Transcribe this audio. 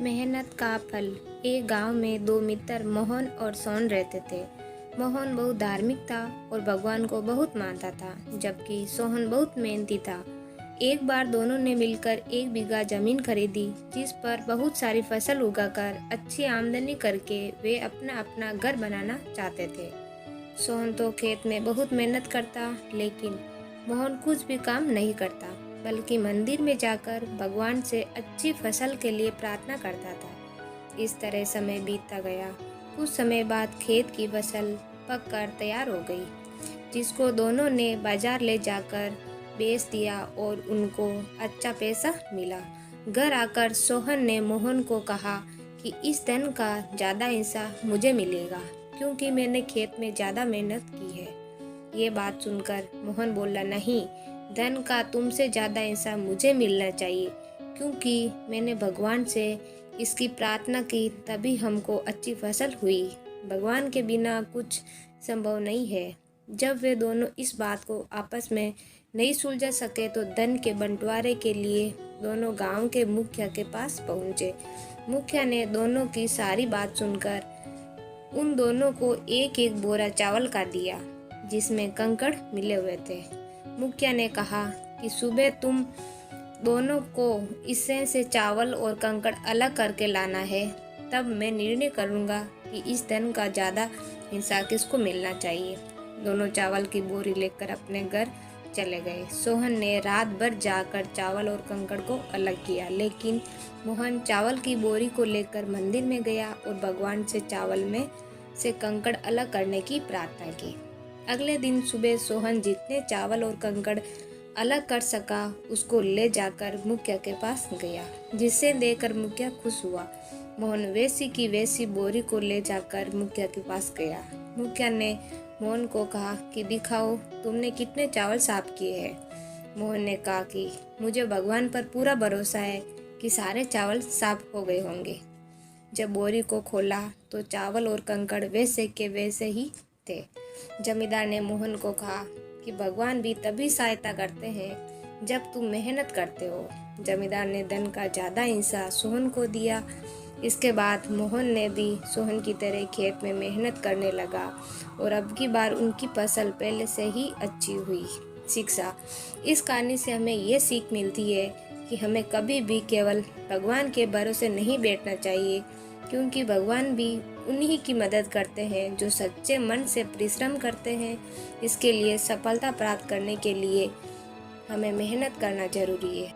मेहनत का फल। एक गांव में दो मित्र मोहन और सोहन रहते थे। मोहन बहुत धार्मिक था और भगवान को बहुत मानता था, जबकि सोहन बहुत मेहनती था। एक बार दोनों ने मिलकर 1 बीघा जमीन खरीदी, जिस पर बहुत सारी फसल उगाकर अच्छी आमदनी करके वे अपना अपना घर बनाना चाहते थे। सोहन तो खेत में बहुत मेहनत करता, लेकिन मोहन कुछ भी काम नहीं करता, बल्कि मंदिर में जाकर भगवान से अच्छी फसल के लिए प्रार्थना करता था। इस तरह समय बीतता गया। कुछ समय बाद खेत की फसल पककर तैयार हो गई, जिसको दोनों ने बाजार ले जाकर बेच दिया और उनको अच्छा पैसा मिला। घर आकर सोहन ने मोहन को कहा कि इस धन का ज़्यादा हिस्सा मुझे मिलेगा, क्योंकि मैंने खेत में ज़्यादा मेहनत की है। ये बात सुनकर मोहन बोला, नहीं, धन का तुमसे ज़्यादा हिस्सा मुझे मिलना चाहिए, क्योंकि मैंने भगवान से इसकी प्रार्थना की, तभी हमको अच्छी फसल हुई। भगवान के बिना कुछ संभव नहीं है। जब वे दोनों इस बात को आपस में नहीं सुलझा सके तो धन के बंटवारे के लिए दोनों गांव के मुखिया के पास पहुंचे। मुखिया ने दोनों की सारी बात सुनकर उन दोनों को एक एक बोरा चावल का दिया, जिसमें कंकड़ मिले हुए थे। मुखिया ने कहा कि सुबह तुम दोनों को इससे से चावल और कंकड़ अलग करके लाना है, तब मैं निर्णय करूंगा कि इस धन का ज़्यादा हिस्सा किसको मिलना चाहिए। दोनों चावल की बोरी लेकर अपने घर चले गए। सोहन ने रात भर जाकर चावल और कंकड़ को अलग किया, लेकिन मोहन चावल की बोरी को लेकर मंदिर में गया और भगवान से चावल में से कंकड़ अलग करने की प्रार्थना की। अगले दिन सुबह सोहन जितने चावल और कंकड़ अलग कर सका उसको ले जाकर मुखिया के पास गया, जिसे देखकर मुखिया खुश हुआ। मोहन वैसी की वैसी बोरी को ले जाकर मुखिया के पास गया। मुखिया ने मोहन को कहा कि दिखाओ तुमने कितने चावल साफ किए हैं। मोहन ने कहा कि मुझे भगवान पर पूरा भरोसा है कि सारे चावल साफ हो गए होंगे। जब बोरी को खोला तो चावल और कंकड़ वैसे के वैसे ही थे। जमींदार ने मोहन को कहा कि भगवान भी तभी सहायता करते हैं जब तुम मेहनत करते हो। जमींदार ने धन का ज़्यादा हिस्सा सोहन को दिया। इसके बाद मोहन ने भी सोहन की तरह खेत में मेहनत करने लगा और अब की बार उनकी फसल पहले से ही अच्छी हुई। शिक्षा। इस कहानी से हमें ये सीख मिलती है कि हमें कभी भी केवल भगवान के भरोसे नहीं बैठना चाहिए, क्योंकि भगवान भी उन्हीं की मदद करते हैं जो सच्चे मन से परिश्रम करते हैं। इसके लिए सफलता प्राप्त करने के लिए हमें मेहनत करना जरूरी है।